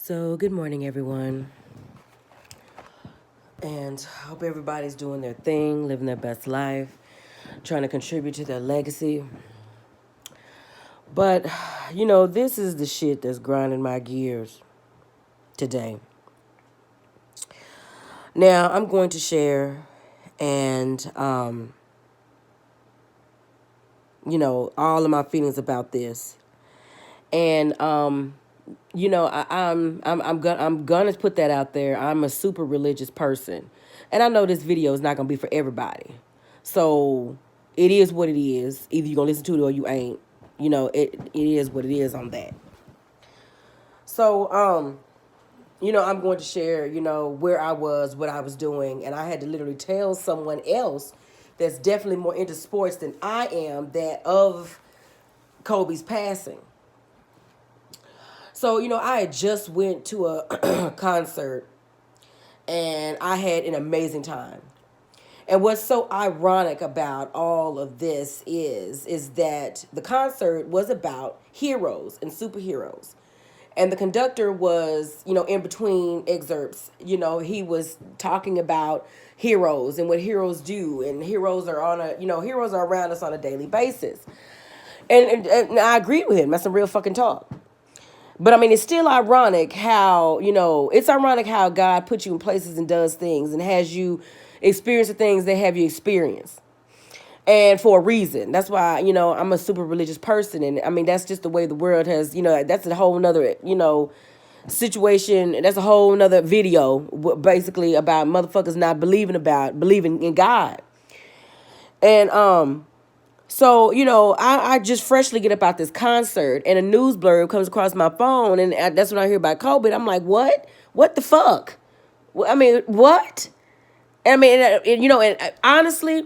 So, good morning, everyone. And I hope everybody's doing their thing, living their best life, trying to contribute to their legacy. But, this is the shit that's grinding my gears today. Now, I'm going to share and, all of my feelings about this. And, I'm gonna put that out there. I'm a super religious person, and I know this video is not gonna be for everybody. So it is what it is. Either you gonna listen to it or you ain't. It is what it is on that. So I'm going to share where I was, what I was doing, and I had to literally tell someone else that's definitely more into sports than I am that of Kobe's passing. So, I had just went to a concert and I had an amazing time. And what's so ironic about all of this is that the concert was about heroes and superheroes. And the conductor was, in between excerpts, he was talking about heroes and what heroes do. And heroes are heroes are around us on a daily basis. And I agreed with him. That's some real fucking talk. But I mean, it's still ironic how, it's ironic how God puts you in places and does things and has you experience the things they have you experience. And for a reason. That's why, I'm a super religious person. And I mean, that's just the way the world has, that's a whole nother, situation. That's a whole nother video, basically, about motherfuckers not believing in God. And, so, I just freshly get up out this concert and a news blurb comes across my phone and that's when I hear about Kobe. And I'm like, what? What the fuck? I mean, what? I mean, and honestly,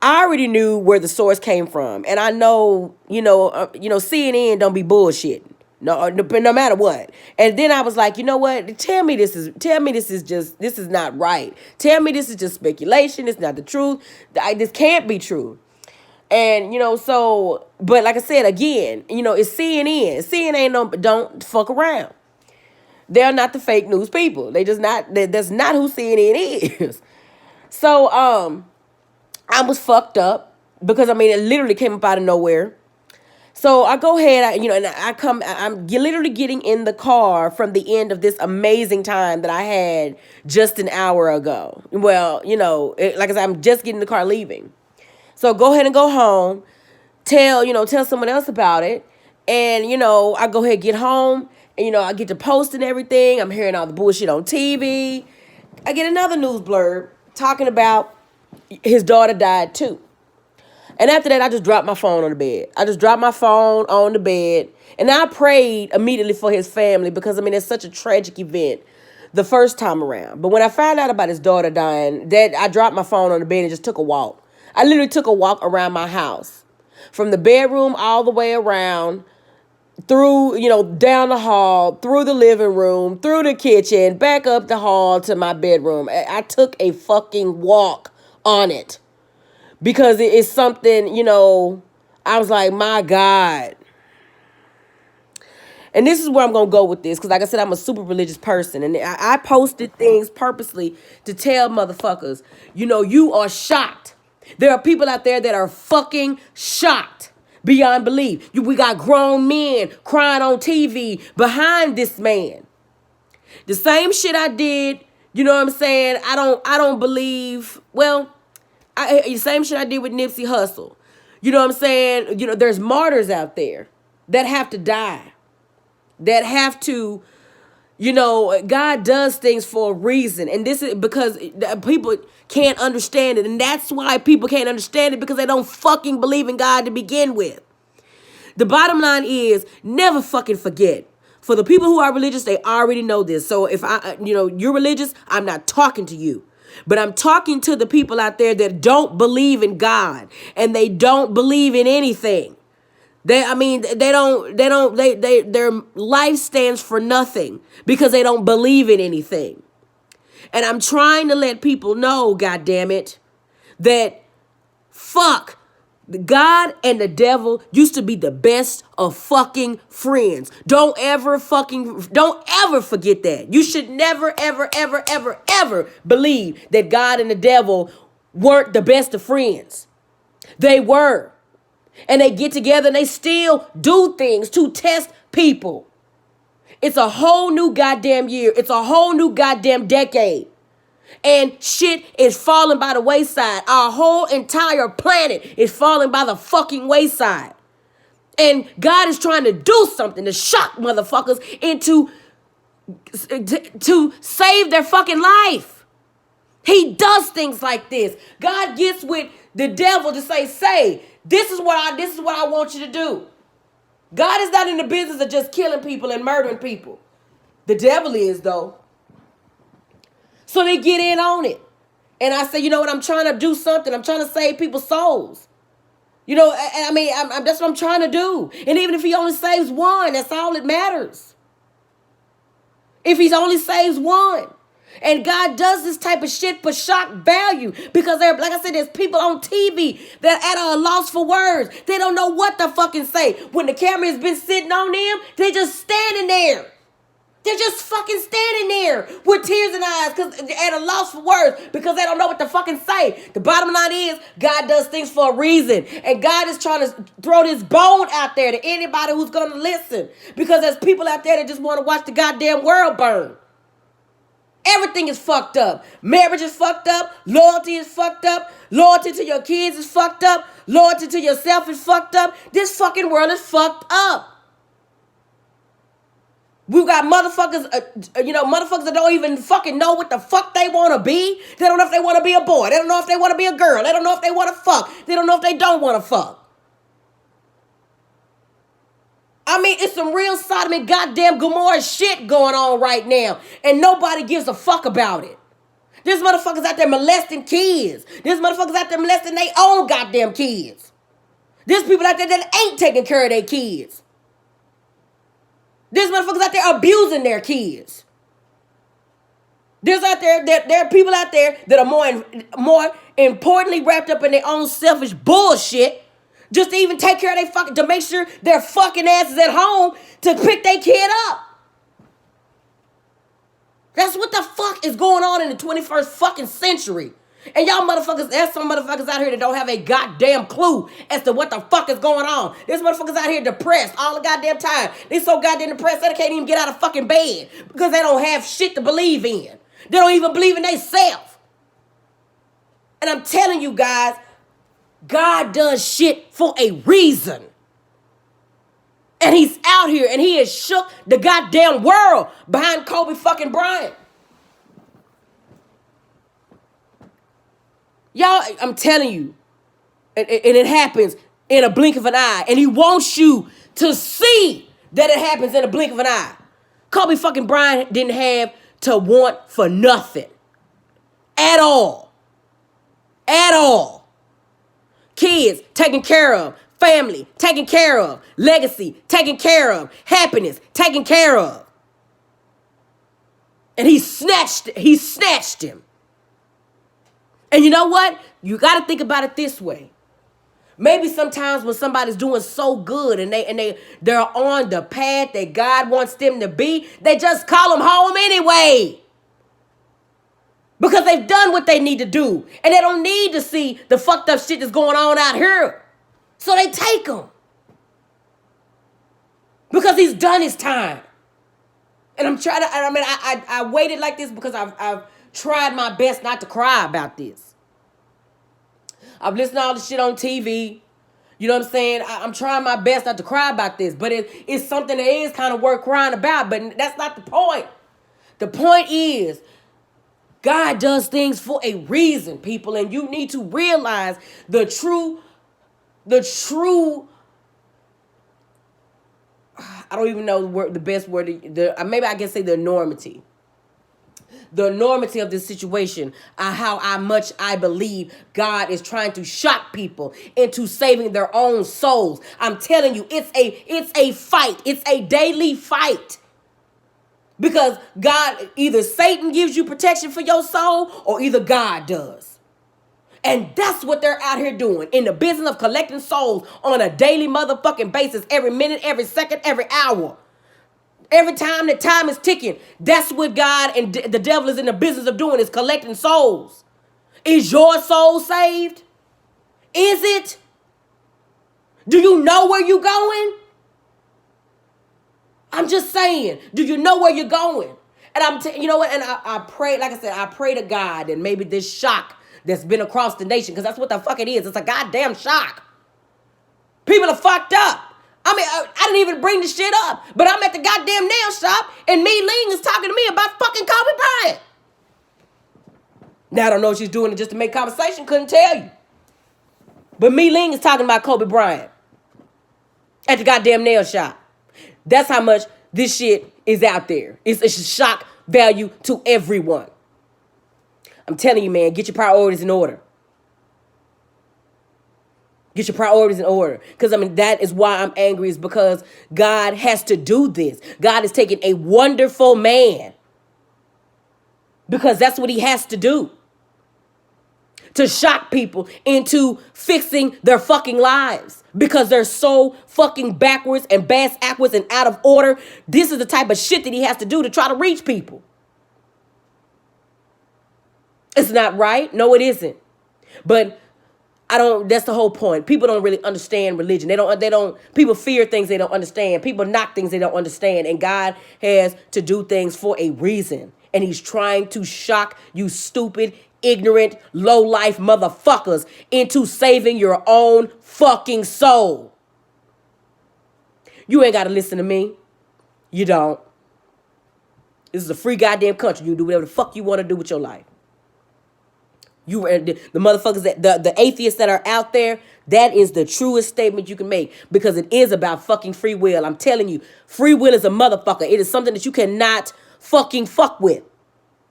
I already knew where the source came from. And I know, CNN don't be bullshitting. No matter what. And then I was like, you know what? Tell me this is not right. Tell me this is just speculation. It's not the truth. This can't be true. And, but like I said, again, it's CNN. CNN don't fuck around. They're not the fake news people. That's not who CNN is. So, I was fucked up because, I mean, it literally came up out of nowhere. So I go ahead, I'm literally getting in the car from the end of this amazing time that I had just an hour ago. Well, like I said, I'm just getting in the car leaving. So go ahead and go home, tell someone else about it. And, I go ahead and get home and, I get to post and everything. I'm hearing all the bullshit on TV. I get another news blurb talking about his daughter died too. And after that, I just dropped my phone on the bed. And I prayed immediately for his family because, I mean, it's such a tragic event the first time around. But when I found out about his daughter dying, that I dropped my phone on the bed and just took a walk. I literally took a walk around my house. From the bedroom all the way around, through, down the hall, through the living room, through the kitchen, back up the hall to my bedroom. I took a fucking walk on it. Because it is something, I was like, my God. And this is where I'm going to go with this. Because like I said, I'm a super religious person. And I posted things purposely to tell motherfuckers, you are shocked. There are people out there that are fucking shocked beyond belief. We got grown men crying on TV behind this man. The same shit I did, you know what I'm saying? I don't believe, same shit I did with Nipsey Hussle. You know what I'm saying? There's martyrs out there that have to die. That have to, God does things for a reason. And this is because people can't understand it. And that's why people can't understand it, because they don't fucking believe in God to begin with. The bottom line is, never fucking forget. For the people who are religious, they already know this. So if you're religious, I'm not talking to you. But I'm talking to the people out there that don't believe in God and they don't believe in anything. Their life stands for nothing because they don't believe in anything. And I'm trying to let people know, God damn it, that fuck God and the devil used to be the best of fucking friends. Don't ever forget that. You should never, ever, ever, ever, ever believe that God and the devil weren't the best of friends. They were. And they get together and they still do things to test people. It's a whole new goddamn year. It's a whole new goddamn decade. And shit is falling by the wayside. Our whole entire planet is falling by the fucking wayside. And God is trying to do something to shock motherfuckers into to save their fucking life. He does things like this. God gets with the devil to say, this is what I want you to do. God is not in the business of just killing people and murdering people. The devil is, though. So they get in on it. And I say, you know what? I'm trying to do something. I'm trying to save people's souls. You know, that's what I'm trying to do. And even if he only saves one, that's all that matters. If he only saves one. And God does this type of shit for shock value. Because, like I said, there's people on TV that are at a loss for words. They don't know what to fucking say. When the camera has been sitting on them, they just standing there. They're just fucking standing there with tears in their eyes because they're at a loss for words because they don't know what to fucking say. The bottom line is God does things for a reason. And God is trying to throw this bone out there to anybody who's going to listen. Because there's people out there that just want to watch the goddamn world burn. Everything is fucked up. Marriage is fucked up. Loyalty is fucked up. Loyalty to your kids is fucked up. Loyalty to yourself is fucked up. This fucking world is fucked up. We've got motherfuckers, motherfuckers that don't even fucking know what the fuck they want to be. They don't know if they want to be a boy. They don't know if they want to be a girl. They don't know if they want to fuck. They don't know if they don't want to fuck. I mean, it's some real Sodom and goddamn Gomorrah shit going on right now. And nobody gives a fuck about it. There's motherfuckers out there molesting kids. There's motherfuckers out there molesting their own goddamn kids. There's people out there that ain't taking care of their kids. There's motherfuckers out there abusing their kids. There are people out there that are more importantly wrapped up in their own selfish bullshit just to even take care of to make sure their fucking asses at home to pick their kid up. That's what the fuck is going on in the 21st fucking century. And y'all motherfuckers, there's some motherfuckers out here that don't have a goddamn clue as to what the fuck is going on. There's motherfuckers out here depressed all the goddamn time. They so goddamn depressed that they can't even get out of fucking bed because they don't have shit to believe in. They don't even believe in themselves. And I'm telling you guys, God does shit for a reason. And he's out here and he has shook the goddamn world behind Kobe fucking Bryant. Y'all, I'm telling you, and it happens in a blink of an eye. And he wants you to see that it happens in a blink of an eye. Kobe fucking Bryant didn't have to want for nothing. At all. At all. Kids taken care of. Family taken care of. Legacy taken care of. Happiness taken care of. And he snatched him. And you know what? You got to think about it this way. Maybe sometimes when somebody's doing so good and they're on the path that God wants them to be, they just call them home anyway. Because they've done what they need to do. And they don't need to see the fucked up shit that's going on out here. So they take him. Because he's done his time. And I'm trying to, I waited like this because I've tried my best not to cry about this. I've listened to all the shit on TV. You know what I'm saying? I'm trying my best not to cry about this. But it's something that is kind of worth crying about. But that's not the point. The point is, God does things for a reason, people. And you need to realize the true, I don't even know the best word, maybe I can say the enormity. The enormity of this situation, how much I believe God is trying to shock people into saving their own souls. I'm telling you, it's a fight. It's a daily fight. Because either Satan gives you protection for your soul or either God does. And that's what they're out here doing, in the business of collecting souls on a daily motherfucking basis, every minute, every second, every hour. Every time that time is ticking, that's what God and the devil is in the business of doing, is collecting souls. Is your soul saved? Is it? Do you know where you're going? I'm just saying, do you know where you're going? And you know what? And I pray, like I said, I pray to God that maybe this shock that's been across the nation, because that's what the fuck it is. It's a goddamn shock. People are fucked up. I mean, I didn't even bring the shit up, but I'm at the goddamn nail shop and Me Ling is talking to me about fucking Kobe Bryant. Now, I don't know if she's doing it just to make conversation, couldn't tell you. But Me Ling is talking about Kobe Bryant at the goddamn nail shop. That's how much this shit is out there. It's a shock value to everyone. I'm telling you, man, get your priorities in order. Get your priorities in order. Because, I mean, that is why I'm angry, is because God has to do this. God is taking a wonderful man, because that's what he has to do, to shock people into fixing their fucking lives, because they're so fucking backwards and backwards and out of order. This is the type of shit that he has to do to try to reach people. It's not right. No, it isn't. But that's the whole point. People don't really understand religion. People fear things they don't understand. People knock things they don't understand. And God has to do things for a reason. And he's trying to shock you stupid, ignorant, low-life motherfuckers into saving your own fucking soul. You ain't got to listen to me. You don't. This is a free goddamn country. You can do whatever the fuck you want to do with your life. The motherfuckers, the atheists that are out there, that is the truest statement you can make, because it is about fucking free will. I'm telling you, free will is a motherfucker. It is something that you cannot fucking fuck with.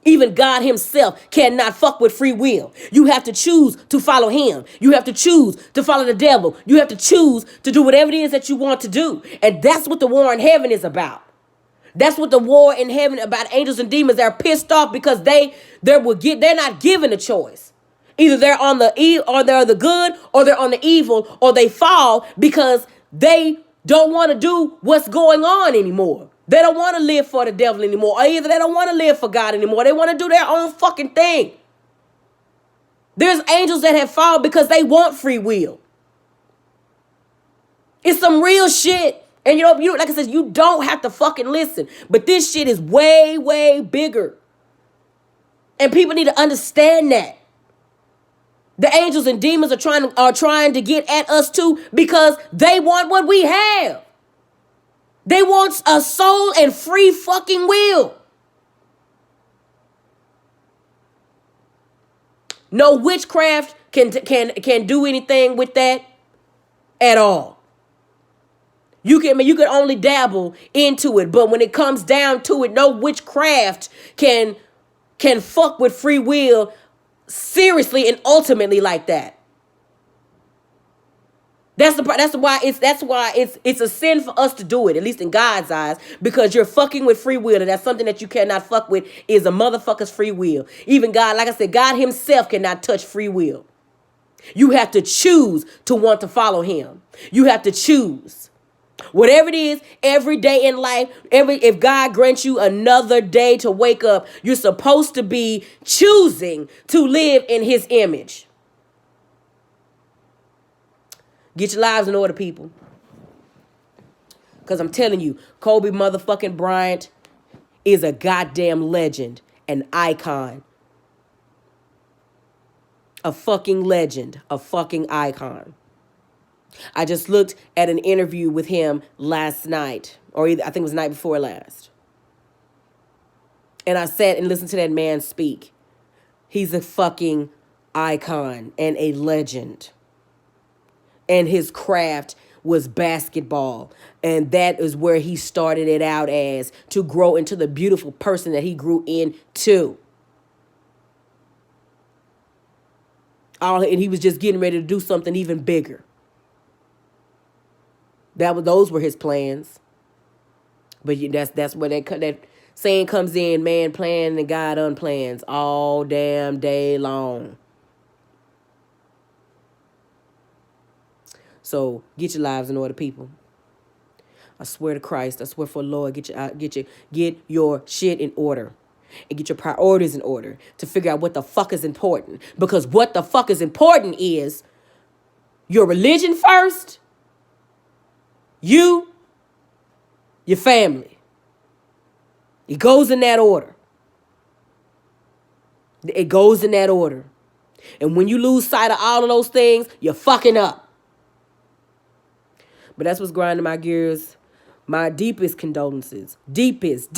Even God himself cannot fuck with free will. You have to choose to follow him. You have to choose to follow the devil. You have to choose to do whatever it is that you want to do. And that's what the war in heaven is about. That's what the war in heaven about. Angels and demons, they're pissed off because they're not given a choice. Either they're on the good, or they're on the evil, or they fall because they don't want to do what's going on anymore. They don't want to live for the devil anymore, or either they don't want to live for God anymore. They want to do their own fucking thing. There's angels that have fallen because they want free will. It's some real shit. And you like I said, you don't have to fucking listen. But this shit is way, way bigger. And people need to understand that. The angels and demons are trying to get at us too, because they want what we have. They want a soul and free fucking will. No witchcraft can do anything with that at all. You can only dabble into it, but when it comes down to it, no witchcraft can fuck with free will seriously and ultimately like that. That's why it's a sin for us to do it, at least in God's eyes, because you're fucking with free will, and that's something that you cannot fuck with, is a motherfucker's free will. Even God, like I said, God himself cannot touch free will. You have to choose to want to follow him. You have to choose. Whatever it is, every day in life, if God grants you another day to wake up, you're supposed to be choosing to live in his image. Get your lives in order, people. Because I'm telling you, Kobe motherfucking Bryant is a goddamn legend, an icon. A fucking legend, a fucking icon. I just looked at an interview with him last night, or I think it was the night before last. And I sat and listened to that man speak. He's a fucking icon and a legend. And his craft was basketball. And that is where he started it out as, to grow into the beautiful person that he grew into. And he was just getting ready to do something even bigger. Those were his plans. But that's where that saying comes in: man planning and God unplans all damn day long. So get your lives in order, people. I swear to Christ, I swear for the Lord, get your shit in order. And get your priorities in order to figure out what the fuck is important. Because what the fuck is important is your religion first, you, your family. It goes in that order. It goes in that order. And when you lose sight of all of those things, you're fucking up. But that's what's grinding my gears. My deepest condolences, deepest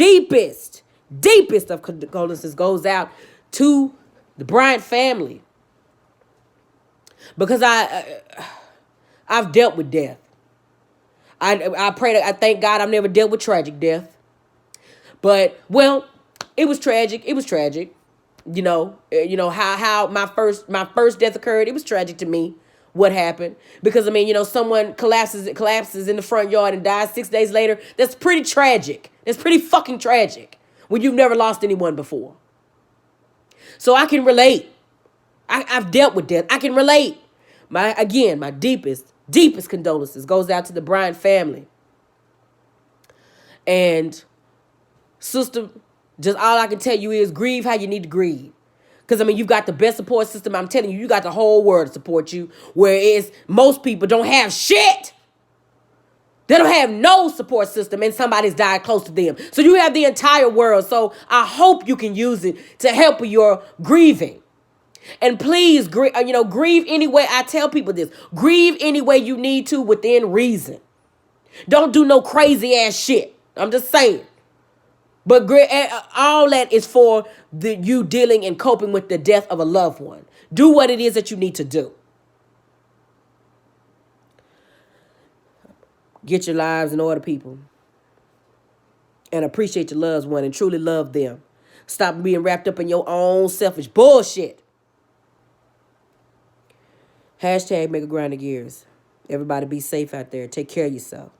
of condolences goes out to the Bryant family. Because I've dealt with death. I thank God I've never dealt with tragic death. But, well, it was tragic. It was tragic. You know how my first death occurred. It was tragic to me what happened, because I mean, someone collapses in the front yard and dies 6 days later. That's pretty tragic. That's pretty fucking tragic when you've never lost anyone before. So I can relate. I've dealt with death. I can relate. My deepest condolences goes out to the Bryant family. And sister, just all I can tell you is grieve how you need to grieve. Because, I mean, you've got the best support system. I'm telling you, you got the whole world to support you. Whereas most people don't have shit. They don't have no support system and somebody's died close to them. So you have the entire world. So I hope you can use it to help with your grieving. And please, grieve any way. I tell people this. Grieve any way you need to within reason. Don't do no crazy ass shit. I'm just saying. But all that is for you dealing and coping with the death of a loved one. Do what it is that you need to do. Get your lives in order, people. And appreciate your loved one and truly love them. Stop being wrapped up in your own selfish bullshit. # make a grind of gears. Everybody be safe out there. Take care of yourself.